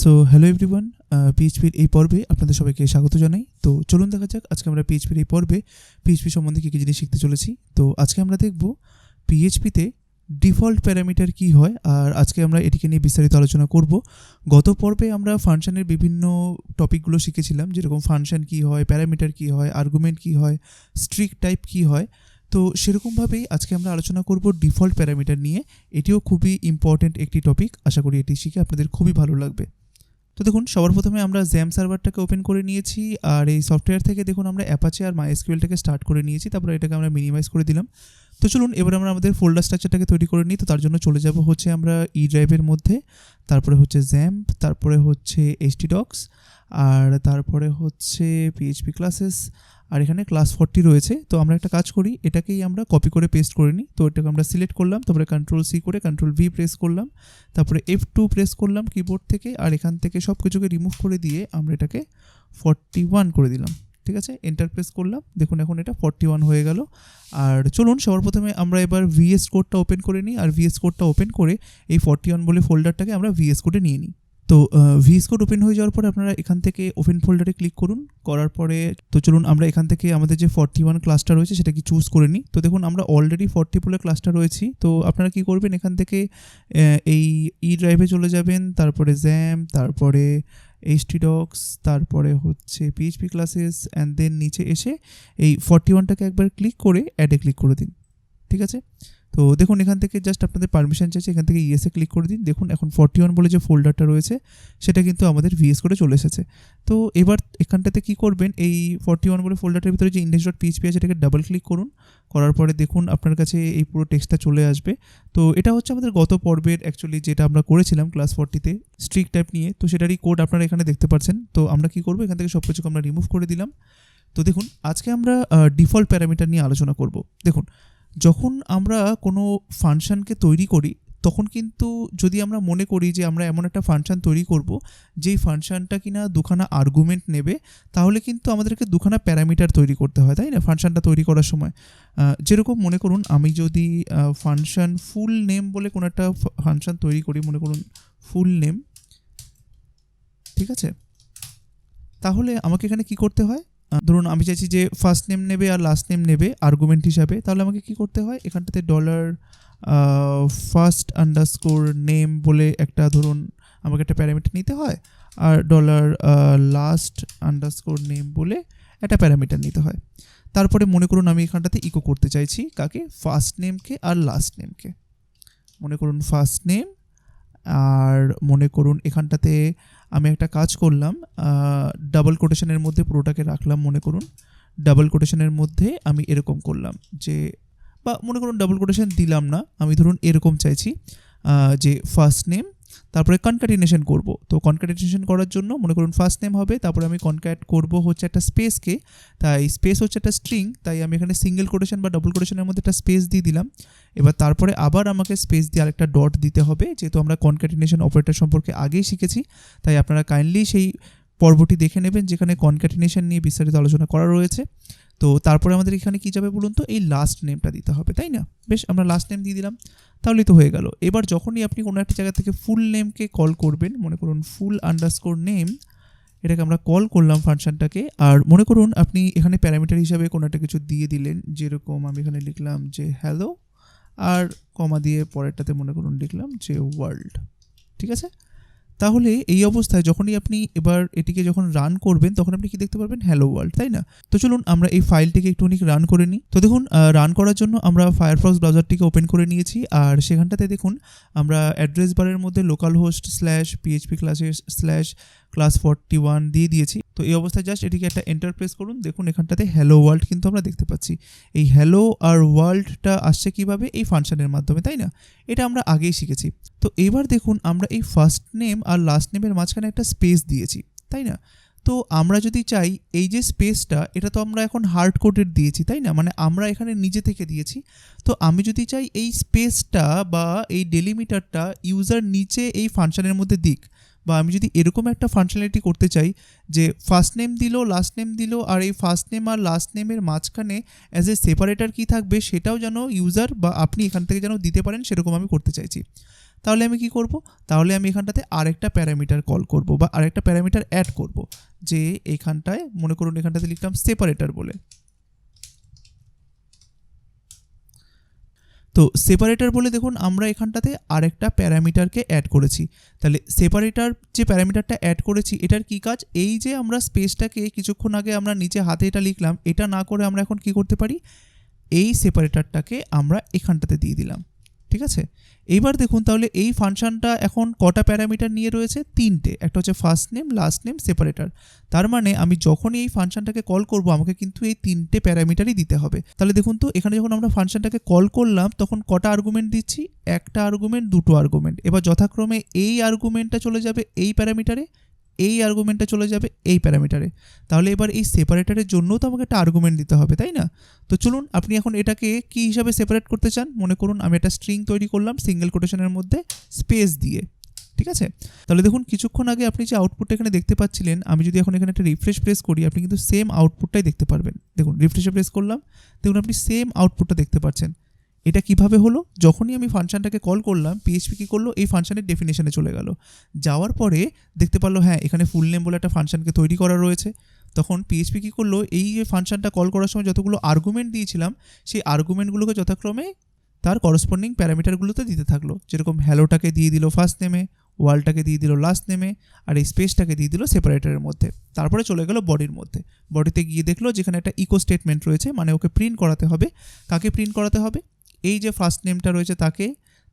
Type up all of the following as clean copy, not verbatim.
So hello everyone, পিএইচপির এই পর্বে আপনাদের সবাইকে স্বাগত জানাই। তো চলুন দেখা যাক আজকে আমরা পিএইচপির এই পর্বে পিএইচপি সম্বন্ধে কী কী জিনিস শিখতে চলেছি। তো আজকে আমরা দেখব পিএইচপিতে ডিফল্ট প্যারামিটার কী হয়, আর আজকে আমরা এটিকে নিয়ে বিস্তারিত আলোচনা করব। গত পর্বে আমরা ফাংশনের বিভিন্ন টপিকগুলো শিখেছিলাম, যেরকম ফাংশন কী হয়, প্যারামিটার কী হয়, আর্গুমেন্ট কী হয়, স্ট্রিক টাইপ কী হয়। তো সেরকমভাবেই আজকে আমরা আলোচনা করব ডিফল্ট প্যারামিটার নিয়ে। এটিও খুবই ইম্পর্টেন্ট একটি টপিক, আশা করি এটি শিখে আপনাদের খুবই ভালো লাগবে। তো দেখুন, সবার প্রথমে আমরা জ্যাম সার্ভারটাকে ওপেন করে নিয়েছি, আর এই সফটওয়্যার থেকে দেখুন আমরা অ্যাপাচে আর মাইএসকিউএলটাকে স্টার্ট করে নিয়েছি, তারপরে এটাকে আমরা মিনিমাইজ করে দিলাম। তো চলুন এবার আমরা আমাদের ফোল্ডার স্ট্রাকচারটাকে তৈরি করে নিই। তো তার জন্য চলে যাব হচ্ছে আমরা ই ড্রাইভের মধ্যে, তারপরে হচ্ছে জ্যাম্প, তারপরে হচ্ছে htdocs, আর তারপরে হচ্ছে পিএইচপি ক্লাসেস, আর এখানে ক্লাস 40 রয়েছে। তো আমরা একটা কাজ করি, এটাকেই আমরা কপি করে পেস্ট করে নিই। তো এটাকে আমরা সিলেক্ট করলাম, তারপরে Ctrl+C করে Ctrl+V প্রেস করলাম, তারপরে F2 প্রেস করলাম কিবোর্ড থেকে, আর এখান থেকে সব কিছুকে রিমুভ করে দিয়ে আমরা এটাকে 41 করে দিলাম। ঠিক আছে, এন্টার প্রেস করলাম। দেখুন এখন এটা 41 হয়ে গেল। আর চলুন সবার প্রথমে আমরা এবার VS কোডটা ওপেন করে নিই, আর VS কোডটা ওপেন করে এই 41 বলে ফোল্ডারটাকে আমরা VS কোডে নিয়ে নিই। তো VS কোড ওপেন হয়ে যাওয়ার পরে আপনারা এখান থেকে ওপেন ফোল্ডারে ক্লিক করুন। করার পরে তো চলুন আমরা এখান থেকে আমাদের যে 41 ক্লাসটা রয়েছে সেটাকে চুজ করে নিই। তো দেখুন আমরা অলরেডি 40 বলে ক্লাসটা রয়েছি। তো আপনারা কি করবেন, এখান থেকে এই ই ড্রাইভে চলে যাবেন, তারপরে জ্যাম, তারপরে htdocs, তারপরে হচ্ছে পিএইচপি ক্লাসেস, অ্যান্ড দেন নিচে এসে এই 41টাকে একবার ক্লিক করে অ্যাডে ক্লিক করে দিন। ঠিক আছে, তো দেখুন এখান থেকে জাস্ট আপনাদের পারমিশন চাইছে, এখান থেকে ইয়েসে ক্লিক করে দিন। দেখুন এখন 41 বলে যে ফোল্ডারটা রয়েছে সেটা কিন্তু আমাদের ভিএস করে চলে এসেছে। তো এবার এখানটাতে কি করবেন, এই 41 বলে ফোল্ডারটার ভিতরে যে index.php আছে এটাকে ডাবল ক্লিক করুন। করার পরে দেখুন আপনার কাছে এই পুরো টেক্সটটা চলে আসবে। তো এটা হচ্ছে আমাদের গত পর্বের অ্যাকচুয়ালি যেটা আমরা করেছিলাম ক্লাস 40তে স্ট্রিক টাইপ নিয়ে, তো সেটারই কোড আপনারা এখানে দেখতে পাচ্ছেন। তো আমরা কি করবো, এখান থেকে সব কিছুকে আমরা রিমুভ করে দিলাম। তো দেখুন আজকে আমরা ডিফল্ট প্যারামিটার নিয়ে আলোচনা করব। দেখুন, যখন আমরা কোনো ফাংশনকে তৈরি করি তখন কিন্তু যদি আমরা মনে করি যে আমরা এমন একটা ফাংশন তৈরি করব যেই ফাংশনটা কিনা দুখানা আর্গুমেন্ট নেবে, তাহলে কিন্তু আমাদেরকে দুখানা প্যারামিটার তৈরি করতে হয়, তাই না? ফাংশনটা তৈরি করার সময় যেরকম মনে করুন আমি যদি ফাংশন ফুল নেম বলে কোনো একটা ফাংশন তৈরি করি, মনে করুন ফুল নেম, ঠিক আছে? তাহলে আমাকে এখানে কি করতে হয়, ধরুন আমি চাইছি যে ফার্স্ট নেম নেবে আর লাস্ট নেম নেবে আর্গুমেন্ট হিসাবে, তাহলে আমাকে কি করতে হয়, এখানটাতে $ফার্স্ট আন্ডারস্কোর নেম বলে একটা ধরুন আমাকে একটা প্যারামিটার নিতে হয়, আর $লাস্ট আন্ডারস্কোর নেম বলে একটা প্যারামিটার নিতে হয়। তারপরে মনে করুন আমি এখানটাতে ইকো করতে চাইছি কাকে, ফার্স্ট নেমকে আর লাস্ট নেমকে। মনে করুন ফার্স্ট নেম, আর মনে করুন এখানটাতে আমি একটা কাজ করলাম, ডাবল কোটেশনের মধ্যে পুরোটাকে রাখলাম। মনে করুন ডাবল কোটেশনের মধ্যে আমি এরকম করলাম যে, বা মনে করুন ডাবল কোটেশন দিলাম না, আমি ধরুন এরকম চাইছি যে ফার্স্ট নেম, তারপরে কনক্যাটিনেশন করব। তো কনক্যাটিনেশন করার জন্য মনে করুন ফার্স্ট নেম হবে, তারপরে আমি কনক্যাট করব হচ্ছে একটা স্পেসকে, তাই স্পেস হচ্ছে একটা স্ট্রিং, তাই আমি এখানে সিঙ্গেল কোটেশন বা ডবল কোটেশনের মধ্যে একটা স্পেস দিয়ে দিলাম। এবার তারপরে আবার আমাকে স্পেস দিয়ে আরেকটা ডট দিতে হবে, যেহেতু আমরা কনক্যাটিনেশন অপারেটর সম্পর্কে আগেই শিখেছি, তাই আপনারা কাইন্ডলি সেই পর্বটি দেখে নেবেন যেখানে কনক্যাটিনেশন নিয়ে বিস্তারিত আলোচনা করা রয়েছে। তো তারপরে আমাদের এখানে কী যাবে বলুন তো, এই লাস্ট নেমটা দিতে হবে, তাই না? বেশ, আমরা লাস্ট নেম দিয়ে দিলাম, তাহলেই তো হয়ে গেল। এবার যখনই আপনি কোনো একটা জায়গা থেকে ফুল নেমকে কল করবেন, মনে করুন ফুল আন্ডারস্কোর নেম, এটাকে আমরা কল করলাম ফাংশনটাকে, আর মনে করুন আপনি এখানে প্যারামিটার হিসাবে কোনো একটা কিছু দিয়ে দিলেন, যেরকম আমি এখানে লিখলাম যে হ্যালো, আর কমা দিয়ে পরেরটাতে মনে করুন লিখলাম যে ওয়ার্ল্ড। ঠিক আছে, তাহলে এই অবস্থায় যখনই আপনি এবার এটিকে যখন রান করবেন তখন আপনি কি দেখতে পারবেন, হ্যালো ওয়ার্ল্ড, তাই না? তো চলুন আমরা এই ফাইলটিকে একটুখানি রান করে নিই। তো দেখুন রান করার জন্য আমরা ফায়ারফক্স ব্রাউজারটিকে ওপেন করে নিয়েছি, আর সেখানটাতে দেখুন আমরা অ্যাড্রেস বারের মধ্যে localhost/php classes/class 41 দিয়ে দিয়েছি। তো এই অবস্থায় জাস্ট এটিকে একটা এন্টার প্রেস করুন। দেখুন এখানটাতে হ্যালো ওয়ার্ল্ড কিন্তু আমরা দেখতে পাচ্ছি। এই হ্যালো আর ওয়ার্ল্ডটা আসছে কিভাবে, এই ফাংশনের মাধ্যমে, তাই না? এটা আমরা আগেই শিখেছি। তো এবার দেখুন আমরা এই ফার্স্ট নেম আর লাস্ট নেমের মাঝখানে একটা স্পেস দিয়েছি, তাই না? তো আমরা যদি চাই এই যে স্পেসটা, এটা তো আমরা এখন হার্ড কোডেড দিয়েছি, তাই না? মানে আমরা এখানে নিজে থেকে দিয়েছি। তো আমি যদি চাই এই স্পেসটা বা এই ডেলিমিটারটা ইউজার নিচে এই ফাংশনের মধ্যে দিক, বা আমি যদি এরকম একটা ফাংশনালিটি করতে চাই যে ফার্স্ট নেম দিল, লাস্ট নেম দিল, আর এই ফার্স্ট নেম আর লাস্ট নেমের মাঝখানে অ্যাজ এ সেপারেটার কী থাকবে সেটাও যেন ইউজার বা আপনি এখান থেকে যেন দিতে পারেন, সেরকম আমি করতে চাইছি। তাহলে আমি কি করব, তাহলে আমি এখানটাতে আরেকটা প্যারামিটার কল করব বা আরেকটা প্যারামিটার অ্যাড করব, যে এইখানটায় মনে করুন এখানটাতে লিখলাম সেপারেটর বলে। তো সেপারেটর বলে দেখুন আমরা এখানটাতে আরেকটা প্যারামিটারকে অ্যাড করেছি। তাহলে সেপারেটর যে প্যারামিটারটা অ্যাড করেছি এটার কি কাজ, এই যে আমরা স্পেসটাকে কিছুক্ষণ আগে আমরা নিচে হাতে এটা লিখলাম, এটা না করে আমরা এখন কি করতে পারি, এই সেপারেটরটাকে আমরা এখানটাতে দিয়ে দিলাম। ঠিক আছে, এইবার দেখুন তাহলে এই ফাংশনটা এখন কটা প্যারামিটার নিয়ে রয়েছে, তিনটে। একটা হচ্ছে first name, last name, separator. তার মানে আমি যখনই এই ফাংশনটাকে কল করব আমাকে কিন্তু এই তিনটে প্যারামিটারই দিতে হবে। তাহলে দেখুন তো এখানে যখন আমরা ফাংশনটাকে কল করলাম তখন কটা আর্গুমেন্ট দিচ্ছি, একটা আর্গুমেন্ট, দুটো আর্গুমেন্ট। এবার যথাক্রমে এই আর্গুমেন্টটা চলে যাবে এই প্যারামিটারে, এই আর্গুমেন্টটা চলে যাবে এই প্যারামিটারে। তাহলে এবার এই সেপারেটরের জন্যও তো আমাকে একটা আর্গুমেন্ট দিতে হবে, তাই না? তো চলুন আপনি এখন এটাকে কি হিসাবে সেপারেট করতে চান, মনে করুন আমি একটা স্ট্রিং তৈরি করলাম সিঙ্গেল কোটেশনের মধ্যে স্পেস দিয়ে। ঠিক আছে, তাহলে দেখুন কিছুক্ষণ আগে আপনি যে আউটপুটটা এখানে দেখতে পাচ্ছিলেন, আমি যদি এখন এখানে একটা রিফ্রেশ প্রেস করি আপনি কিন্তু সেম আউটপুটটাই দেখতে পারবেন। দেখুন রিফ্রেশে প্রেস করলাম, দেখুন আপনি সেম আউটপুটটা দেখতে পাচ্ছেন। এটা কিভাবে হলো, যখনই আমি ফাংশনটাকে কল করলাম পিএইচপি কী করলো, এই ফাংশনের ডেফিনেশনে চলে গেল। যাওয়ার পরে দেখতে পারলো হ্যাঁ এখানে ফুল নেম বলে একটা ফাংশনকে তৈরি করা রয়েছে। তখন পিএইচপি কী করলো, এই যে ফাংশনটা কল করার সময় যতগুলো আর্গুমেন্ট দিয়েছিলাম সেই আর্গুমেন্টগুলোকে যথাক্রমে তার করসপন্ডিং প্যারামিটারগুলোতে দিতে থাকলো। যেরকম হ্যালোটাকে দিয়ে দিল ফার্স্ট নেমে, ওয়ালটাকে দিয়ে দিল লাস্ট নেমে, আর এই স্পেসটাকে দিয়ে দিল সেপারেটরের মধ্যে। তারপরে চলে গেল বডির মধ্যে। বডিতে গিয়ে দেখলো যেখানে একটা ইকো স্টেটমেন্ট রয়েছে, মানে ওকে প্রিন্ট করাতে হবে। কাকে প্রিন্ট করাতে হবে, এই যে ফার্স্ট নেমটা রয়েছে তাকে,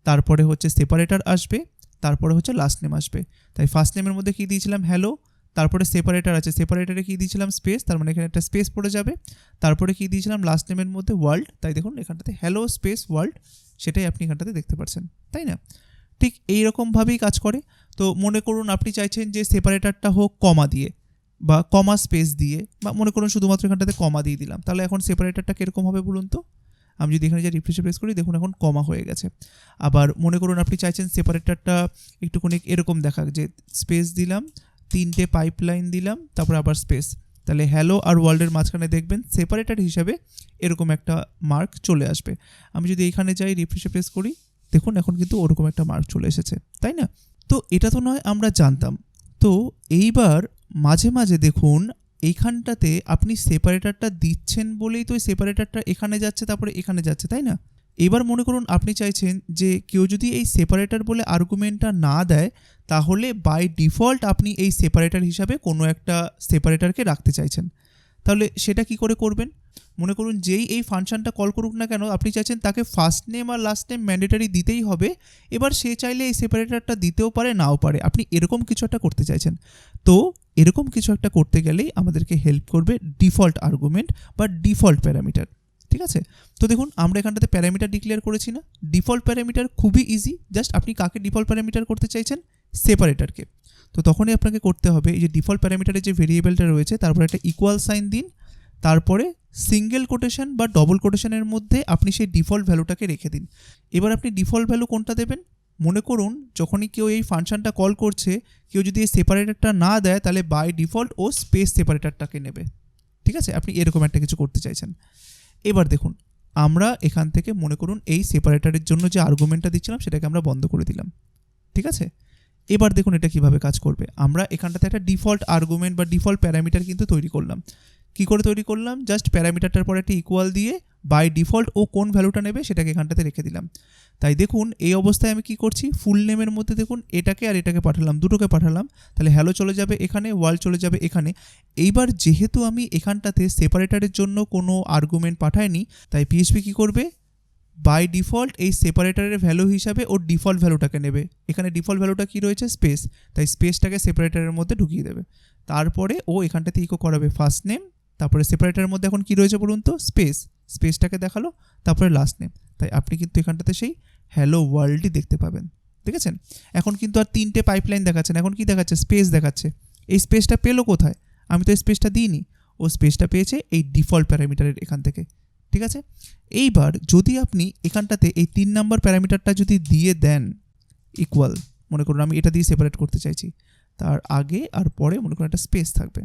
তারপরে হচ্ছে সেপারেটর আসবে, তারপরে হচ্ছে লাস্ট নেম আসবে। তাই ফার্স্ট নেমের মধ্যে কী দিয়েছিলাম, হ্যালো, তারপরে সেপারেটর আছে, সেপারেটরে কী দিয়েছিলাম, স্পেস, তার মানে এখানে একটা স্পেস পড়ে যাবে। তারপরে কী দিয়েছিলাম লাস্ট নেমের মধ্যে, ওয়ার্ল্ড। তাই দেখুন এখানটাতে হ্যালো স্পেস ওয়ার্ল্ড, সেটাই আপনি এখানটাতে দেখতে পাচ্ছেন, তাই না? ঠিক এইরকমভাবেই কাজ করে। তো মনে করুন আপনি চাইছেন যে সেপারেটরটা হোক কমা দিয়ে বা কমা স্পেস দিয়ে, বা মনে করুন শুধুমাত্র এখানটাতে কমা দিয়ে দিলাম, তাহলে এখন সেপারেটরটা কীরকম হবে বলুন তো? আমি যদি এখানে যে রিফ্রেশে প্রেস করি দেখুন এখন কমা হয়ে গেছে। আবার মনে করুন আপনি চাইছেন সেপারেটরটা একটুখানি এরকম দেখা, যে স্পেস দিলাম, তিনটে পাইপলাইন দিলাম, তারপর আবার স্পেস, তাহলে হ্যালো আর ওয়ার্ল্ডের মাঝখানে দেখবেন সেপারেটর হিসাবে এরকম একটা মার্ক চলে আসবে। আমি যদি এখানে যাই রিফ্রেশে প্রেস করি দেখুন এখন কিন্তু ওরকম একটা মার্ক চলে এসেছে, তাই না? তো এটা তো নয় আমরা জানতাম। তো এইবার মাঝে মাঝে দেখুন এইখানটাতে আপনি সেপারেটরটা দিচ্ছেন বলেই তো সেপারেটরটা এখানে যাচ্ছে তারপরে এখানে যাচ্ছে, তাই না? এবার মনে করুন আপনি চাইছেন যে কেউ যদি এই সেপারেটর বলে আর্গুমেন্টটা না দেয় তাহলে বাই ডিফল্ট আপনি এই সেপারেটর হিসাবে কোনো একটা সেপারেটরকে রাখতে চাইছেন। তাহলে সেটা কি করে করবেন, মনে করুন যেই এই ফাংশনটা কল করুক না কেন আপনি চাইছেন তাকে ফার্স্ট নেম আর লাস্ট নেম ম্যান্ডেটারি দিতেই হবে। এবার সে চাইলে এই সেপারেটরটা দিতেও পারে নাও পারে, আপনি এরকম কিছু একটা করতে চাইছেন। তো এরকম কিছু একটা করতে গেলেই আমাদেরকে হেল্প করবে ডিফল্ট আর্গুমেন্ট বা ডিফল্ট প্যারামিটার। ঠিক আছে, তো দেখুন আমরা এখানটাতে প্যারামিটার ডিক্লেয়ার করেছি না। ডিফল্ট প্যারামিটার খুবই ইজি, জাস্ট আপনি কাকে ডিফল্ট প্যারামিটার করতে চাইছেন, সেপারেটরকে। তো তখনই আপনাকে করতে হবে এই যে ডিফল্ট প্যারামিটারের যে ভেরিয়েবলটা রয়েছে তারপরে একটা ইকুয়াল সাইন দিন, তারপরে সিঙ্গেল কোটেশন বা ডবল কোটেশনের মধ্যে আপনি সেই ডিফল্ট ভ্যালুটাকে রেখে দিন। এবার আপনি ডিফল্ট ভ্যালু কোনটা দেবেন, মনে করুন যখনই কেউ এই ফাংশনটা কল করছে কেউ যদি এই সেপারেটরটা না দেয় তাহলে বাই ডিফল্ট ও স্পেস সেপারেটরটাকে নেবে। ঠিক আছে, আপনি এরকম একটা কিছু করতে চাইছেন। এবার দেখুন আমরা এখান থেকে মনে করুন এই সেপারেটরের জন্য যে আর্গুমেন্টটা দিচ্ছিলাম সেটাকে আমরা বন্ধ করে দিলাম। ঠিক আছে, এবার দেখুন এটা কিভাবে কাজ করবে। আমরা এখানটাতে একটা ডিফল্ট আর্গুমেন্ট বা ডিফল্ট প্যারামিটার কিন্তু তৈরি করলাম। কি করে তৈরি করলাম, জাস্ট প্যারামিটারটার পরে একটা ইকুয়াল দিয়ে বাই ডিফল্ট ও কোন ভ্যালুটা নেবে সেটাকে এখানটাতে রেখে দিলাম। তাই দেখুন এই অবস্থায় আমি কি করছি, ফুল নেমের মধ্যে দেখুন এটাকে আর এটাকে পাঠালাম, দুটোকে পাঠালাম, তাহলে হ্যালো চলে যাবে এখানে, ওয়ার্ল্ড চলে যাবে এখানে। এইবার যেহেতু আমি এখানটাতে সেপারেটরের জন্য কোনো আর্গুমেন্ট পাঠাইনি তাই পিএইচপি কী করবে, বাই ডিফল্ট এই সেপারেটরের ভ্যালু হিসাবে ওর ডিফল্ট ভ্যালুটাকে নেবে। এখানে ডিফল্ট ভ্যালুটা কী রয়েছে, স্পেস, তাই স্পেসটাকে সেপারেটরের মধ্যে ঢুকিয়ে দেবে। তারপরে ও এখানটাতে ইকো করাবে ফার্স্ট নেম, তারপরে সেপারেটরের মধ্যে এখন কী রয়েছে বলুন তো, স্পেস, স্পেসটাকে দেখালো, তারপরে লাস্ট নেম। তাই আপনি কিন্তু এখানটাতে সেই হ্যালো ওয়ার্ল্ডই দেখতে পাবেন। দেখেছেন, এখন কিন্তু আর তিনটে পাইপলাইন দেখাচ্ছে না, এখন কি দেখাচ্ছে, স্পেস দেখাচ্ছে। এই স্পেসটা পেলো কোথায়, আমি তো এই স্পেসটা দিইনি, ও স্পেসটা পেয়েছে এই ডিফল্ট প্যারামিটারের এখান থেকে। ঠিক আছে, এইবার যদি আপনি এখানটাতে এই 3 নম্বর প্যারামিটারটা যদি দিয়ে দেন ইকুয়াল, মনে করুন আমি এটা দিয়ে সেপারেট করতে চাইছি, তার আগে আর পরে মনে করুন একটা স্পেস থাকবে।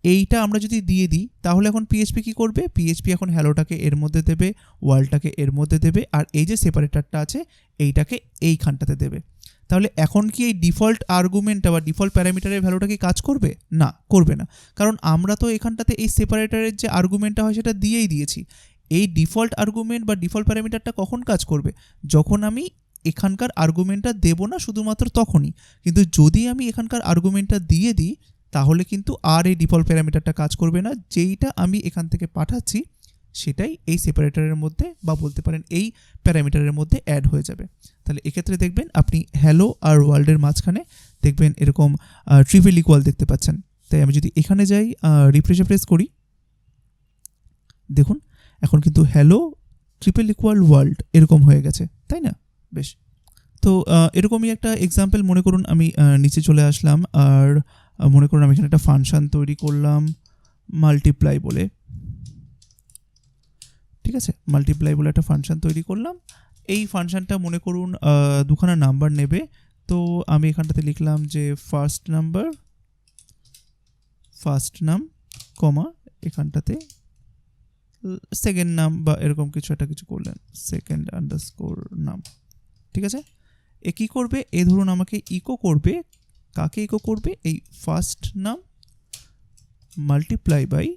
এইটা আমরা যদি দিয়ে দিই তাহলে এখন পিএইচপি কি করবে, পিএইচপি এখন হ্যালোটাকে এর মধ্যে দেবে, ওয়ার্ল্ডটাকে এর মধ্যে দেবে, আর এই যে সেপারেটরটা আছে এইটাকে এইখানটাতে দেবে। তাহলে এখন কি এই ডিফল্ট আর্গুমেন্টটা বা ডিফল্ট প্যারামিটারের ভ্যালুটা কি কাজ করবে? না, করবে না, কারণ আমরা তো এখানটাতে এই সেপারেটরের যে আর্গুমেন্টটা হয় সেটা দিয়েই দিয়েছি। এই ডিফল্ট আর্গুমেন্ট বা ডিফল্ট প্যারামিটারটা কখন কাজ করবে? যখন আমি এখানকার আর্গুমেন্টটা দেবো না শুধুমাত্র তখনই। কিন্তু যদি আমি এখানকার আর্গুমেন্টটা দিয়ে দিই তাহলে কিন্তু আর এই ডিফল্ট প্যারামিটারটা কাজ করবে না, যেইটা আমি এখান থেকে পাঠাচ্ছি সেটাই এই সেপারেটরের মধ্যে বা বলতে পারেন এই প্যারামিটারের মধ্যে অ্যাড হয়ে যাবে। তাহলে এক্ষেত্রে দেখবেন আপনি হ্যালো আর ওয়ার্ল্ডের মাঝখানে দেখবেন এরকম ট্রিপল ইকুয়াল দেখতে পাচ্ছেন। তাই আমি যদি এখানে যাই, রিফ্রেশে প্রেস করি, দেখুন এখন কিন্তু হ্যালো ট্রিপল ইকুয়াল ওয়ার্ল্ড এরকম হয়ে গেছে, তাই না? বেশ, তো এরকমই একটা এক্সাম্পল মনে করুন আমি নিচে চলে আসলাম, আর মনে করুন আমি এখানে একটা ফাংশন তৈরি করলাম মাল্টিপ্লাই বলে, ঠিক আছে? মাল্টিপ্লাই বলে একটা ফাংশন তৈরি করলাম। এই ফাংশনটা মনে করুন দুখানা নাম্বার নেবে। তো আমি এখানটাতে লিখলাম যে ফার্স্ট নাম কমা এখানটাতে সেকেন্ড নাম বা এরকম কিছু একটা কিছু করলেন, সেকেন্ড আন্ডারস্কোর নাম, ঠিক আছে? এ কী করবে, এ ধরুন আমাকে ইকো করবে, কাকে ইকো করবে? এই ফার্স্ট নাম মাল্টিপ্লাই বাই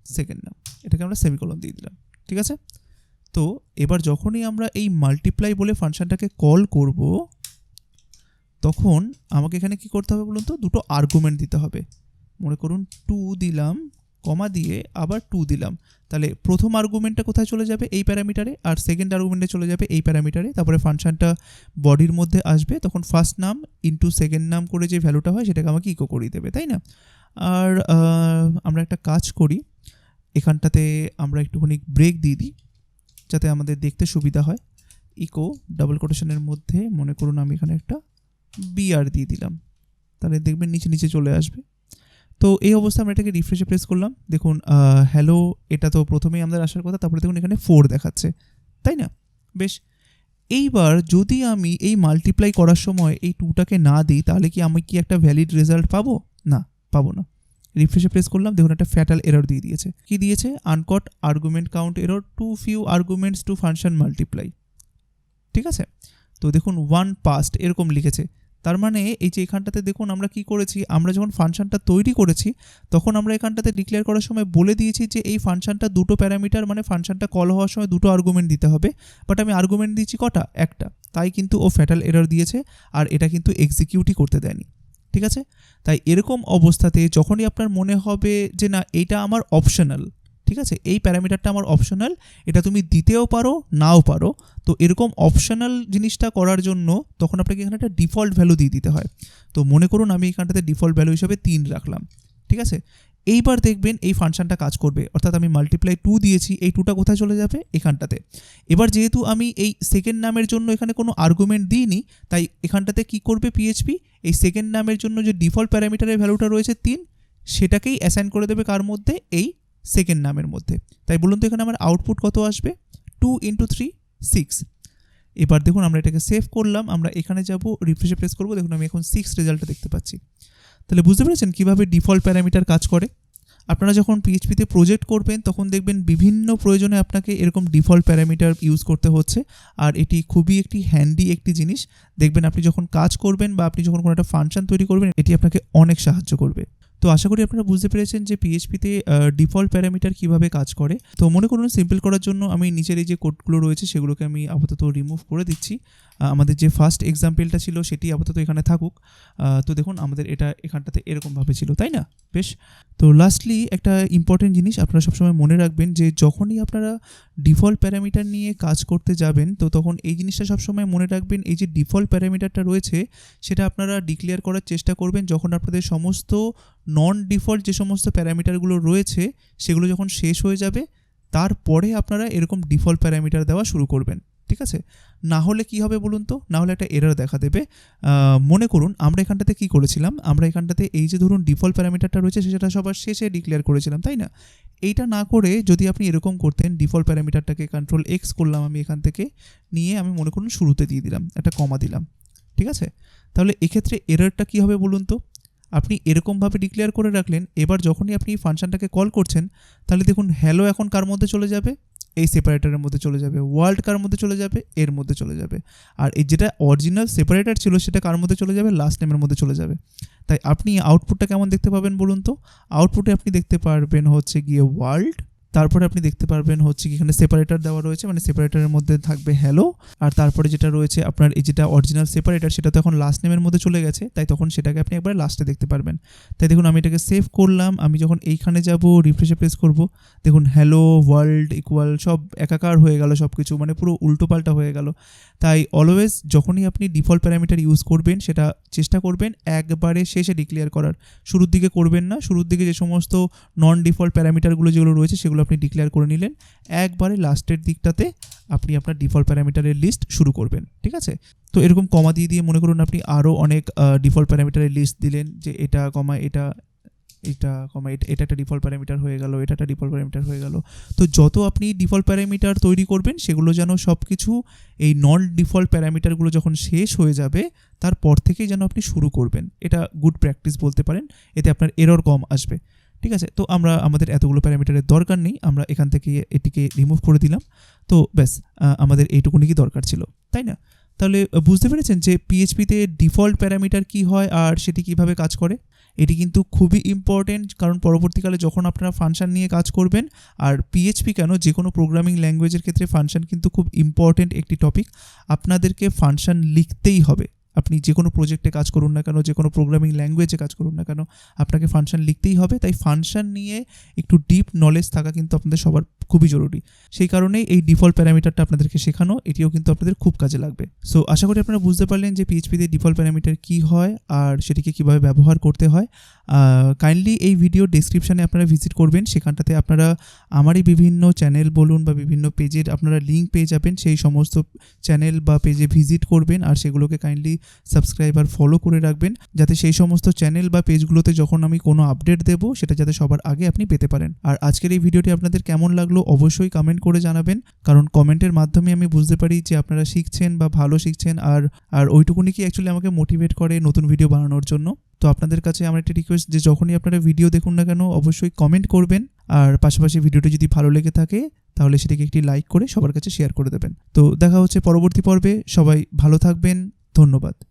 সেকেন্ড নাম, এটাকে আমরা সেমিকোলন দিয়ে দিলাম, ঠিক আছে? তো এবার যখনই আমরা এই মাল্টিপ্লাই বলে ফাংশনটাকে কল করব তখন আমাকে এখানে কি করতে হবে বলুন তো, দুটো আর্গুমেন্ট দিতে হবে। মনে করুন 2 দিলাম, কমা দিয়ে আবার 2 দিলাম। তাহলে প্রথম আর্গুমেন্টটা কোথায় চলে যাবে? এই প্যারামিটারে, আর সেকেন্ড আর্গুমেন্টে চলে যাবে এই প্যারামিটারে। তারপরে ফাংশনটা বডির মধ্যে আসবে, তখন ফার্স্ট নাম ইন্টু সেকেন্ড নাম করে যে ভ্যালুটা হয় সেটাকে আমাকে ইকো করিয়ে দেবে, তাই না? আর আমরা একটা কাজ করি, এখানটাতে আমরা একটুখানি ব্রেক দিয়ে দিই যাতে আমাদের দেখতে সুবিধা হয়। ইকো ডাবল কোটেশনের মধ্যে মনে করুন আমি এখানে একটা বিআর দিয়ে দিলাম, তাহলে দেখবেন নিচে নিচে চলে আসবে। তো এই অবস্থা আমরা এটাকে রিফ্রেশে প্রেস করলাম, দেখুন হ্যালো এটা তো প্রথমেই আমাদের আসার কথা, তারপরে দেখুন এখানে 4 দেখাচ্ছে, তাই না? বেশ, এইবার যদি আমি এই মাল্টিপ্লাই করার সময় এই 2টাকে না দিই তাহলে কি আমি কি একটা ভ্যালিড রেজাল্ট পাবো? না, পাবো না। রিফ্রেশে প্রেস করলাম, দেখুন একটা ফ্যাটাল এরর দিয়ে দিয়েছে। কি দিয়েছে? Uncaught argument count error, too few arguments to function multiply, ঠিক আছে? তো দেখুন 1 পাস্ট এরকম লিখেছে। তার মানে এই যে এখানটাতে দেখুন আমরা কি করেছি, আমরা যখন ফাংশনটা তৈরি করেছি তখন আমরা এখানটাতে ডিক্লেয়ার করার সময় বলে দিয়েছি যে এই ফাংশনটা দুটো প্যারামিটার, মানে ফাংশনটা কল হওয়ার সময় দুটো আর্গুমেন্ট দিতে হবে, বাট আমি আর্গুমেন্ট দিয়েছি কটা? একটা। তাই কিন্তু ও ফ্যাটাল এরর দিয়েছে, আর এটা কিন্তু এক্সিকিউটই করতে দেয়নি, ঠিক আছে? তাই এরকম অবস্থাতে যখনই আপনার মনে হবে যে না এইটা আমার অপশনাল, ঠিক আছে, এই প্যারামিটারটা আমার অপশনাল, এটা তুমি দিতেও পারো নাও পারো, তো এরকম অপশনাল জিনিসটা করার জন্য তখন আপনাকে এখানে একটা ডিফল্ট ভ্যালু দিয়ে দিতে হয়। তো মনে করুন আমি এখানটাতে ডিফল্ট ভ্যালু হিসাবে 3 রাখলাম, ঠিক আছে? এইবার দেখবেন এই ফাংশনটা কাজ করবে, অর্থাৎ আমি মাল্টিপ্লাই 2 দিয়েছি, এই 2টা কোথায় চলে যাবে? এখানটাতে। এবার যেহেতু আমি এই সেকেন্ড নামের জন্য এখানে কোনো আর্গুমেন্ট দিইনি, তাই এখানটাতে কি করবে পিএইচপি? এই সেকেন্ড নামের জন্য যে ডিফল্ট প্যারামিটারের ভ্যালুটা রয়েছে 3, সেটাকেই অ্যাসাইন করে দেবে কার মধ্যে? এই সেকেন্ড নামের মধ্যে। তাই বলুন তো এখানে আমার আউটপুট কত আসবে? 2 × 3 6। এবার দেখুন আমরা এটাকে সেভ করলাম, আমরা এখানে যাব, রিফ্রেশে প্রেস করব, দেখুন আমি এখন 6 রেজাল্টটা দেখতে পাচ্ছি। তাহলে বুঝতে পেরেছেন কীভাবে ডিফল্ট প্যারামিটার কাজ করে? আপনারা যখন পিএইচপিতে প্রজেক্ট করবেন তখন দেখবেন বিভিন্ন প্রয়োজনে আপনাকে এরকম ডিফল্ট প্যারামিটার ইউজ করতে হচ্ছে, আর এটি খুবই একটি হ্যান্ডি একটি জিনিস। দেখবেন আপনি যখন কাজ করবেন বা আপনি যখন কোনো একটা ফাংশন তৈরি করবেন এটি আপনাকে অনেক সাহায্য করবে। তো আশা করি আপনারা বুঝতে পেরেছেন যে পিএইচপিতে ডিফল্ট প্যারামিটার কীভাবে কাজ করে। তো মনে করুন সিম্পল করার জন্য আমি নিচের এই যে কোডগুলো রয়েছে সেগুলোকে আমি আপাতত রিমুভ করে দিচ্ছি। আমাদের যে ফার্স্ট এক্সাম্পলটা ছিল সেটি আপাতত এখানে থাকুক। তো দেখুন আমাদের এটা এখানটাতে এরকমভাবে ছিল, তাই না? বেশ, তো লাস্টলি একটা ইম্পর্টেন্ট জিনিস আপনারা সবসময় মনে রাখবেন যে যখনই আপনারা ডিফল্ট প্যারামিটার নিয়ে কাজ করতে যাবেন তো তখন এই জিনিসটা সবসময় মনে রাখবেন, এই যে ডিফল্ট প্যারামিটারটা রয়েছে সেটা আপনারা ডিক্লেয়ার করার চেষ্টা করবেন যখন আপনাদের সমস্ত নন ডিফল্ট যে সমস্ত প্যারামিটারগুলো রয়েছে সেগুলো যখন শেষ হয়ে যাবে তারপরে আপনারা এরকম ডিফল্ট প্যারামিটার দেওয়া শুরু করবেন, ঠিক আছে? না হলে কি হবে বলুন তো, না হলে একটা এরর দেখা দেবে। মনে করুন আমরা এখানটাতে কি করেছিলাম, আমরা এখানটাতে এই যে ধরুন ডিফল্ট প্যারামিটারটা রয়েছে সেটা সবার শেষে ডিক্লেয়ার করেছিলাম, তাই না? এইটা না করে যদি আপনি এরকম করতেন, ডিফল্ট প্যারামিটারটাকে কন্ট্রোল X করলাম আমি এখান থেকে নিয়ে, আমি মনে করুন শুরুতে দিয়ে দিলাম, একটা কমা দিলাম, ঠিক আছে? তাহলে এক্ষেত্রে এররটা কী হবে বলুন তো? আপনি এরকমভাবে ডিক্লেয়ার করে রাখলেন, এবার যখনই আপনি ফাংশনটাকে কল করছেন তাহলে দেখুন হ্যালো এখন কার মধ্যে চলে যাবে? এই সেপারেটরের মধ্যে চলে যাবে। ওয়ার্ল্ড কার মধ্যে চলে যাবে? এর মধ্যে চলে যাবে। আর এই যেটা অরিজিনাল সেপারেটর ছিল সেটা কার মধ্যে চলে যাবে? লাস্ট নেমের মধ্যে চলে যাবে। তাই আপনি আউটপুটটা কেমন দেখতে পাবেন বলুন তো? আউটপুটে আপনি দেখতে পারবেন হচ্ছে গিয়ে ওয়ার্ল্ড, তারপরে আপনি দেখতে পারবেন হচ্ছে কি এখানে সেপারেটর দেওয়া রয়েছে, মানে সেপারেটরের মধ্যে থাকবে হ্যালো, আর তারপরে যেটা রয়েছে আপনার এই যেটা অরিজিনাল সেপারেটর সেটা তো এখন লাস্ট নেমের মধ্যে চলে গেছে, তাই তখন সেটাকে আপনি একবার লাস্টে দেখতে পারবেন। তাই দেখুন আমি এটাকে সেভ করলাম, আমি যখন এইখানে যাব রিফ্রেশে প্রেস করব, দেখুন হ্যালো ওয়ার্ল্ড ইকুয়াল সব একাকার হয়ে গেল, সব কিছু মানে পুরো উল্টোপাল্টা হয়ে গেল। তাই অলওয়েজ যখনই আপনি ডিফল্ট প্যারামিটার ইউজ করবেন সেটা চেষ্টা করবেন একবারে শেষে ডিক্লেয়ার করার, শুরুর দিকে করবেন না। শুরুর দিকে যে সমস্ত নন ডিফল্ট প্যারামিটারগুলো যেগুলো রয়েছে সেগুলো আপনি ডিক্লেয়ার করে নিলেন, একবারে লাস্টের দিকটাতে আপনি আপনার ডিফল্ট প্যারামিটারের লিস্ট শুরু করবেন। ঠিক আছে? তো এরকম কমা দিয়ে দিয়ে মনে করুন আপনি আরও অনেক ডিফল্ট প্যারামিটারের লিস্ট দিলেন, যে এটা কমা এটা, এটা কমা এটা একটা ডিফল্ট প্যারামিটার হয়ে গেল, এটা একটা ডিফল্ট প্যারামিটার হয়ে গেল। তো যত আপনি ডিফল্ট প্যারামিটার তৈরি করবেন সেগুলো যেন সব কিছু এই নন ডিফল্ট প্যারামিটারগুলো যখন শেষ হয়ে যাবে তারপর থেকেই যেন আপনি শুরু করবেন। এটা গুড প্র্যাকটিস বলতে পারেন, এতে আপনার এরর কম আসবে। ঠিক আছে? তো আমাদের এতগুলো প্যারামিটারের দরকার নেই, আমরা এখান থেকে এটিকে রিমুভ করে দিলাম। তো ব্যাস, আমাদের এইটুকুনি কি দরকার ছিল, তাই না? তাহলে বুঝতে পেরেছেন যে পিএইচপিতে ডিফল্ট প্যারামিটার কি হয় আর সেটি কিভাবে কাজ করে। এটি কিন্তু খুবই ইম্পর্টেন্ট, কারণ পরবর্তীকালে যখন আপনারা ফাংশন নিয়ে কাজ করবেন, আর পিএইচপি কেন যে কোনো প্রোগ্রামিং ল্যাঙ্গুয়েজের ক্ষেত্রে ফাংশন কিন্তু খুব ইম্পর্টেন্ট একটি টপিক। আপনাদেরকে ফাংশন লিখতেই হবে। আপনি যে কোনো প্রজেক্টে কাজ করুন না কেন, যে কোনো প্রোগ্রামিং ল্যাঙ্গুয়েজে কাজ করুন না কেন, আপনাকে ফাংশন লিখতেই হবে। তাই ফাংশন নিয়ে একটু ডিপ নলেজ থাকা কিন্তু আপনাদের সবার খুবই জরুরি। সেই কারণেই এই ডিফল্ট প্যারামিটারটা আপনাদেরকে শেখানো, এটিও কিন্তু আপনাদের খুব কাজে লাগবে। সো আশা করি আপনারা বুঝতে পারলেন যে পিএইচপিতে ডিফল্ট প্যারামিটার কী হয় আর সেটিকে কীভাবে ব্যবহার করতে হয়। কাইন্ডলি এই ভিডিও ডেসক্রিপশানে আপনারা ভিজিট করবেন, সেখানটাতে আপনারা আমারই বিভিন্ন চ্যানেল বলুন বা বিভিন্ন পেজের আপনারা লিঙ্ক পেয়ে যাবেন। সেই সমস্ত চ্যানেল বা পেজে ভিজিট করবেন আর সেগুলোকে কাইন্ডলি সাবস্ক্রাইব আর ফলো করে রাখবেন, যাতে সেই সমস্ত চ্যানেল বা পেজগুলোতে যখন আমি কোনো আপডেট দেবো সেটা যাতে সবার আগে আপনি পেতে পারেন। আর আজকের এই ভিডিওটি আপনাদের কেমন লাগলো অবশ্যই কমেন্ট করে জানাবেন, কারণ কমেন্টের মাধ্যমে আমি বুঝতে পারি যে আপনারা শিখছেন বা ভালো শিখছেন, আর ওইটুকুনি কি অ্যাকচুয়ালি আমাকে মোটিভেট করে নতুন ভিডিও বানানোর জন্য। তো আপনাদের কাছে আমার একটা রিকোয়েস্ট যে যখনই আপনারা ভিডিও দেখুন না কেন অবশ্যই কমেন্ট করবেন, আর পাশাপাশি ভিডিওটি যদি ভালো লেগে থাকে তাহলে সেটাকে একটি লাইক করে সবার কাছে শেয়ার করে দেবেন। তো দেখা হচ্ছে পরবর্তী পর্বে, সবাই ভালো থাকবেন, ধন্যবাদ।